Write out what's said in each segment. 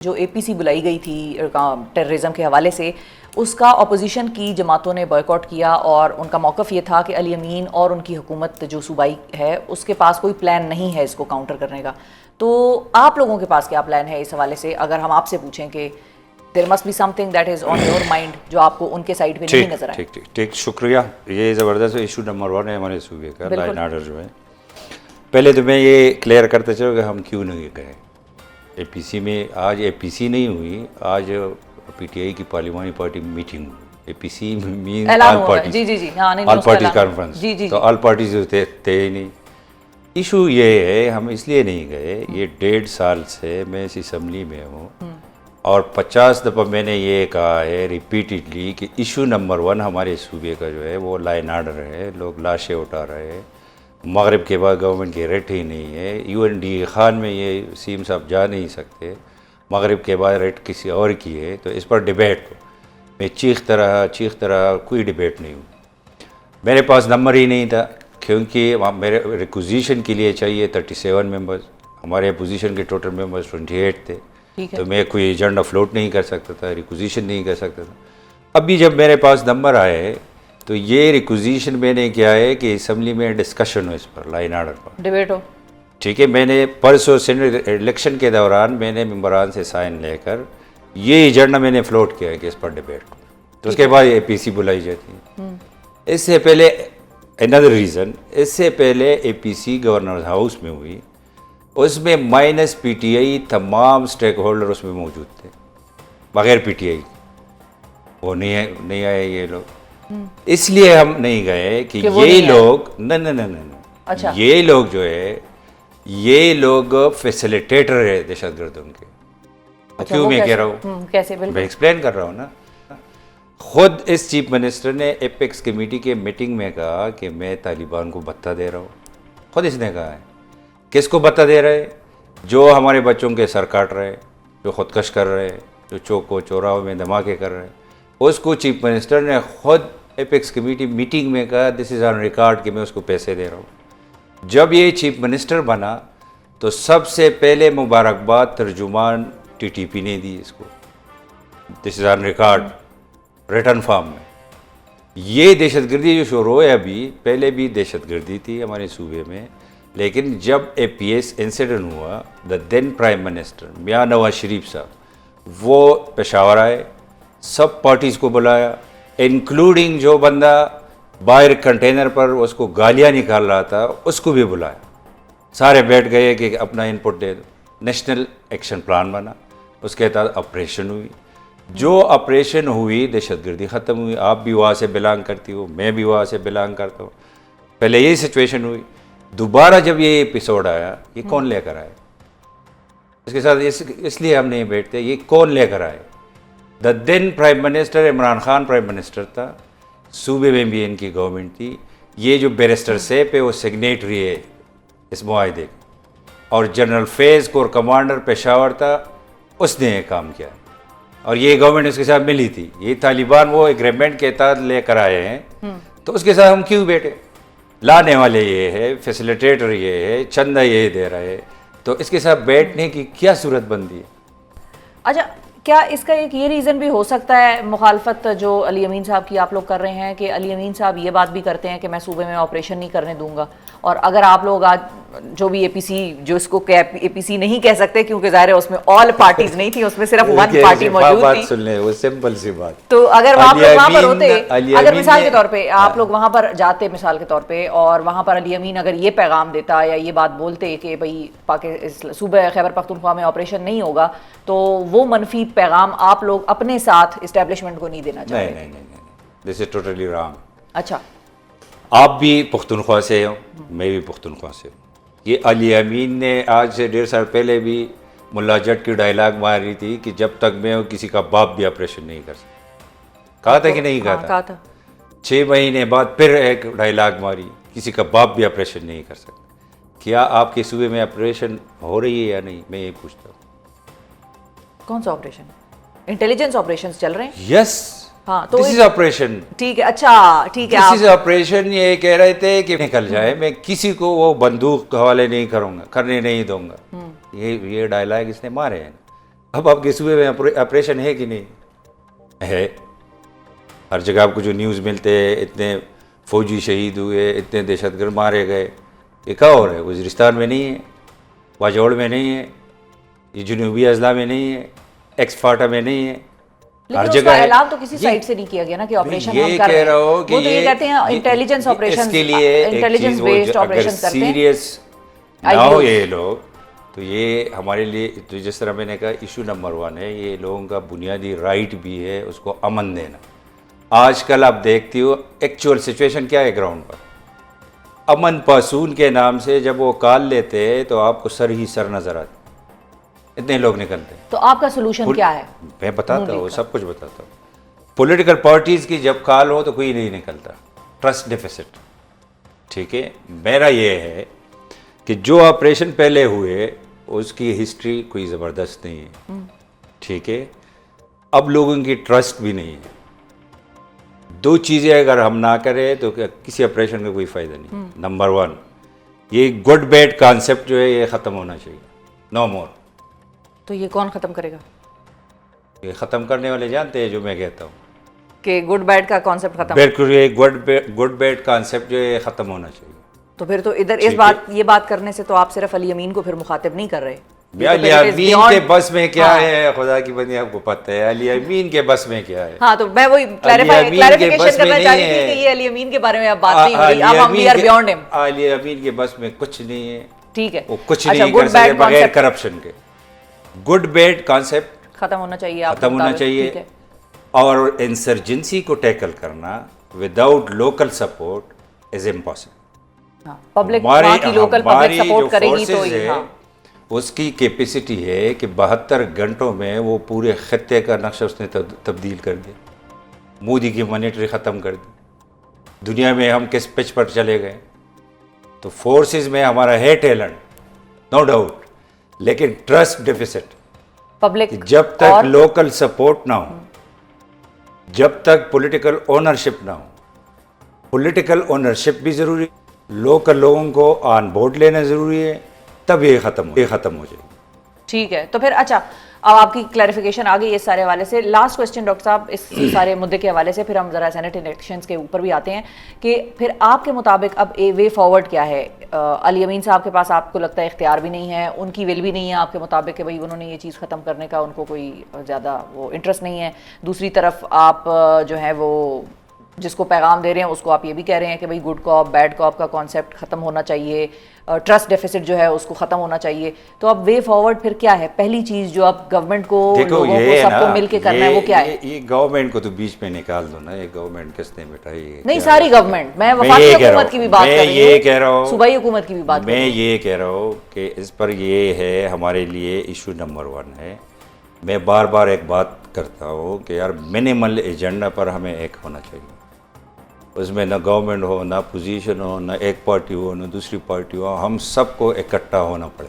जो एपीसी बुलाई गई थी टेररिज्म के हवाले से, उसका अपोजिशन की जमातों ने बॉयकॉट किया और उनका मौक़िफ़ ये था कि अली अमीन और उनकी हुकूमत जो सूबाई है उसके पास कोई प्लान नहीं है इसको काउंटर करने का। तो आप लोगों के पास क्या प्लान है इस हवाले से, अगर हम आपसे पूछें कि there must be something that is on your mind जो आपको उनके साइड पे नहीं नजर आए? ठीक, शुक्रिया। ये ज़बरदस्त इशू नंबर 1 है हमारे सूबे का, लॉ एंड ऑर्डर जो है। पहले तो मैं ये क्लियर करते चलो कि हम क्यों नहीं गए एपीसी में। आज एपीसी नहीं हुई, आज पीटीआई की पार्लिमानी पार्टी मीटिंग हुई। APC mean all parties, all parties conference, तो ऑल पार्टीज थे ही नहीं। इशू ये है हम इसलिए नहीं गए, ये 1.5 साल से मैं इस असम्बली में हूँ और 50 दफ़ा मैंने ये कहा है रिपीटेडली कि इशू नंबर 1 हमारे सूबे का जो है वो लॉ एंड ऑर्डर है। लोग लाशें उठा रहे हैं, मगरिब के बाद गवर्नमेंट की रेट ही नहीं है। यूएनडी खान में ये सीएम साहब जा नहीं सकते, मगरिब के बाद रेट किसी और की है, तो इस पर डिबेट में चीख तरह कोई डिबेट नहीं हुई। मेरे पास नंबर ही नहीं था क्योंकि मेरे रिक्विजिशन के लिए चाहिए 37 मेंबर्स, हमारे अपोजिशन के टोटल मेंबर्स 28 थे, तो मैं कोई एजेंडा फ्लोट नहीं कर सकता था, रिक्विजिशन नहीं कर सकता था। अभी जब मेरे पास नंबर आए तो ये रिक्विजिशन मैंने किया है कि असम्बली में डिस्कशन हो, इस पर लॉ एंड ऑर्डर पर डिबेट हो। ठीक है, मैंने परसों सेनेट इलेक्शन के दौरान मैंने मेंबरान से साइन लेकर ये एजेंडा मैंने फ्लोट किया है कि इस पर डिबेट हो, तो उसके बाद एपीसी बुलाई जाती है। इससे पहले अनदर रीज़न, इससे पहले एपीसी गवर्नर हाउस में हुई, उसमें माइनस पीटीआई तमाम स्टेक होल्डर उसमें मौजूद थे, बगैर पीटीआई वो नहीं आए ये लोग। इसलिए हम नहीं गए कि ये लोग न अच्छा, ये लोग जो है ये लोग फैसिलिटेटर है दहशतगर्द उनके। अच्छा, क्यों मैं कह रहा हूँ, कैसे मैं एक्सप्लेन कर रहा हूँ ना। खुद इस चीफ मिनिस्टर ने एपेक्स कमेटी के मीटिंग में कहा कि मैं तालिबान को भत्ता दे रहा हूँ। खुद इसने कहा है। किसको भत्ता दे रहे? जो हमारे बच्चों के सर काट रहे, जो खुदकश कर रहे, जो चौकों चौराहों में धमाके कर रहे, उसको चीफ मिनिस्टर ने खुद एपेक्स कमेटी मीटिंग में कहा, दिस इज़ ऑन रिकॉर्ड कि मैं उसको पैसे दे रहा हूँ। जब ये चीफ मिनिस्टर बना तो सबसे पहले मुबारकबाद तर्जुमान टीटीपी ने दी इसको, this is on record return form में। ये दहशतगर्दी जो शुरू है अभी, पहले भी दहशतगर्दी थी हमारे सूबे में, लेकिन जब एपीएस इंसिडेंट हुआ, द देन प्राइम मिनिस्टर मियां नवाज शरीफ साहब वो पेशावर आए, सब पार्टीज़ को बुलाया, इंक्लूडिंग जो बंदा बाहर कंटेनर पर उसको गालियाँ निकाल रहा था उसको भी बुलाया। सारे बैठ गए कि अपना इनपुट दे दो। नेशनल एक्शन प्लान बना, उसके तहत ऑपरेशन हुई। जो ऑपरेशन हुई, दहशतगर्दी ख़त्म हुई। आप भी वहाँ से बिलोंग करती हो, मैं भी वहाँ से बिलोंग करता हूँ। पहले यही सिचुएशन हुई, दोबारा जब ये एपिसोड आया, ये कौन लेकर आया? इसके साथ इसलिए हम नहीं बैठते, ये कौन लेकर आए? The then prime minister Imran Khan prime minister था, सूबे में भी इनकी गवर्नमेंट थी। ये जो बैरिस्टर सेफ है वो सिग्नेटरी है इस मुआहदे, और जनरल फैज़ कोर कमांडर पेशावर था, उसने ये काम किया और ये गवर्नमेंट उसके साथ मिली थी। ये तालिबान वो एग्रीमेंट के तहत लेकर आए हैं, तो उसके साथ हम क्यों बैठे? लाने वाले ये है, फैसिलिटेटर ये है, चंदा ये दे रहा है, तो इसके साथ बैठने की क्या सूरत बनती है? अच्छा, क्या इसका एक ये रीज़न भी हो सकता है मुखालफत जो अली अमीन साहब की आप लोग कर रहे हैं कि अली अमीन साहब ये बात भी करते हैं कि मैं सूबे में ऑपरेशन नहीं करने दूंगा, और अगर आप लोग आज जो भी एपीसी, जो इसको एपीसी नहीं कह सकते क्योंकि ज़ाहिर है उसमें ऑल पार्टीज नहीं थी, उसमें सिर्फ वन पार्टी मौजूद थी। सुन ले, वो सिंपल सी बात। तो अगर आप लोग वहाँ पर होते, अगर मिसाल के तौर पे आप लोग वहाँ पर जाते मिसाल के तौर पे, और वहाँ पर अली अमीन अगर ये पैगाम देता या ये बात बोलते कि भाई सूबे खैबर पख्तूनख्वा में ऑपरेशन नहीं होगा, तो वो मनफी पैगाम आप लोग अपने साथ इस्टेब्लिशमेंट को नहीं देना चाहते? नहीं, दिस इज टोटली रॉन्ग। अच्छा, आप भी पख्तूनख्वा से हो, मैं भी पख्तूनख्वा से हूँ। ये अली अमीन ने आज से 1.5 साल पहले भी मुल्ला जट की डायलॉग मारी थी कि जब तक मैं हूँ किसी का बाप भी ऑपरेशन नहीं कर सकता। कहा था कि नहीं कहा था? 6 महीने बाद फिर एक डायलॉग मारी, किसी का बाप भी ऑपरेशन नहीं कर सकता। क्या आपके सूबे में ऑपरेशन हो रही है या नहीं, मैं ये पूछता हूँ। कौन सा ऑपरेशन? इंटेलिजेंस ऑपरेशंस चल रहे हैं? यस, हाँ, तो दिस इज ऑपरेशन। ठीक है, अच्छा ठीक है, दिस इज ऑपरेशन। ये कह रहे थे कि निकल जाए, मैं किसी को वो बंदूक हवाले नहीं करूंगा, करने नहीं दूंगा। ये डायलॉग इसने मारे हैं। अब आपके सूबे में ऑपरेशन है कि नहीं है? हर जगह आपको जो न्यूज़ मिलते हैं, इतने फौजी शहीद हुए, इतने दहशतगर्द मारे गए, ये कहाँ हो रहा है? वज़ीरिस्तान में नहीं है, वाजौड़ में नहीं है, ये जनूबी अजला में नहीं है, एक्स-फाटा में नहीं है, हर जगह है। ऐलान तो किसी साइड से नहीं किया गया ना कि ऑपरेशन ये हम कर कह रहा रहे हैं। हूँ कि वो तो ये कहते हैं इंटेलिजेंस ऑपरेशन, इसके लिए इंटेलिजेंस बेस्ड ऑपरेशन करते हैं। सीरियस ना हो ये लोग, तो ये हमारे लिए, तो जिस तरह मैंने कहा, इशू नंबर 1 है, ये लोगों का बुनियादी राइट भी है उसको अमन देना। आजकल आप देखती हो एक्चुअल सिचुएशन क्या है ग्राउंड पर, अमन पासून के नाम से जब वो कॉल लेते हैं तो आपको सर ही सर नजर आते, इतने लोग निकलते हैं। तो आपका सोल्यूशन क्या है? मैं बताता हूँ, सब कुछ बताता हूँ। पॉलिटिकल पार्टीज की जब कॉल हो तो कोई नहीं निकलता, ट्रस्ट डेफिसिट, ठीक है। मेरा ये है कि जो ऑपरेशन पहले हुए उसकी हिस्ट्री कोई ज़बरदस्त नहीं है, ठीक है। अब लोगों की ट्रस्ट भी नहीं है। दो चीज़ें अगर हम ना करें तो किसी ऑपरेशन का कोई फ़ायदा नहीं। नंबर 1, ये गुड बैड कॉन्सेप्ट जो है ये ख़त्म होना चाहिए, नो मोर। तो ये कौन खत्म करेगा? ये ख़त्म करने वाले जानते हैं जो मैं कहता हूँ कि गुड बैड का कॉन्सेप्ट खत्म। बिल्कुल, ये गुड बैड कॉन्सेप्ट जो है ख़त्म होना चाहिए। तो फिर तो इधर ये बात करने से तो आप सिर्फ अली अमीन को फिर मुखातिब नहीं कर रहे। अली अमीन के बस में क्या है, खुदा की बंदी आपको पता है अली अमीन के बस में क्या है। हाँ, तो मैं वही क्लैरिफिकेशन करना चाह रही थी कि ये अली अमीन के बारे में अब बात नहीं हो रही, अब हम we are beyond him. Ali Amin के बस में कुछ नहीं है, ठीक है, वो कुछ नहीं कर सकते बगैर करप्शन के। गुड बैड कॉन्सेप्ट खत्म होना चाहिए, खत्म होना चाहिए। और इंसर्जेंसी को टैकल करना without local support is impossible. Public की लोकल पब्लिक सपोर्ट करेगी तो ही, उसकी कैपेसिटी है कि 72 घंटों में वो पूरे खत्ते का नक्शा उसने तब्दील कर दिया। मोदी की मॉनिटरी ख़त्म कर दी। दुनिया में हम किस पिच पर चले गए। तो फोर्सेस में हमारा है टैलेंट, नो डाउट, लेकिन ट्रस्ट डेफिसिट। पब्लिक जब तक लोकल सपोर्ट ना हो, जब तक पॉलिटिकल ओनरशिप ना हो, पॉलिटिकल ओनरशिप भी ज़रूरी, लोकल लोगों को ऑन बोर्ड लेना ज़रूरी है, तब ये ख़त्म हो जाएगी। ठीक है, तो फिर अच्छा, अब आपकी क्लैरिफिकेशन आ गई इस सारे हवाले से। लास्ट क्वेश्चन डॉक्टर साहब, इस सारे मुद्दे के हवाले से फिर हम ज़रा सेनेट इलेक्शंस के ऊपर भी आते हैं कि फिर आपके मुताबिक अब वे फॉरवर्ड क्या है? अली अमीन साहब के पास आपको लगता है इख्तियार भी नहीं है, उनकी विल भी नहीं है आपके मुताबिक कि भाई उन्होंने ये चीज़ ख़त्म करने का उनको कोई ज़्यादा वो इंटरेस्ट नहीं है। दूसरी तरफ आप जो है वो जिसको पैगाम दे रहे हैं उसको आप ये भी कह रहे हैं कि भाई गुड कॉप बैड कॉप का कॉन्सेप्ट ख़त्म होना चाहिए, ट्रस्ट डेफिसिट जो है उसको ख़त्म होना चाहिए। तो अब वे फॉरवर्ड फिर क्या है? पहली चीज़ जो अब गवर्नमेंट को, लोगों को, सबको मिल के करना है, वो क्या है? ये गवर्नमेंट को तो बीच में निकाल दो ना, ये गवर्नमेंट किसने बिठाई? नहीं, सारी गवर्नमेंट, मैं वफाकी हुकूमत की भी बात कर रही हूँ, ये कह रहा हूँ, सूबाई हुकूमत की भी बात, मैं ये कह रहा हूँ कि इस पर ये है हमारे लिए इशू नंबर 1 है। मैं बार बार एक बात करता हूँ कि यार मिनिमल एजेंडा पर हमें एक होना चाहिए। उसमें ना गवर्नमेंट हो, ना पोजीशन हो, ना एक पार्टी हो, ना दूसरी पार्टी हो, हम सबको इकट्ठा होना पड़े।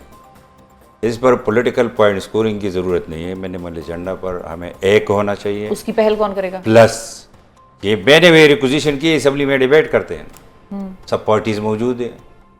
इस पर पॉलिटिकल पॉइंट स्कोरिंग की ज़रूरत नहीं है, मिनिमल एजेंडा पर हमें एक होना चाहिए। उसकी पहल कौन करेगा? प्लस ये मैंने मेरी पोजीशन की असेंबली में डिबेट करते हैं, सब पार्टीज मौजूद हैं,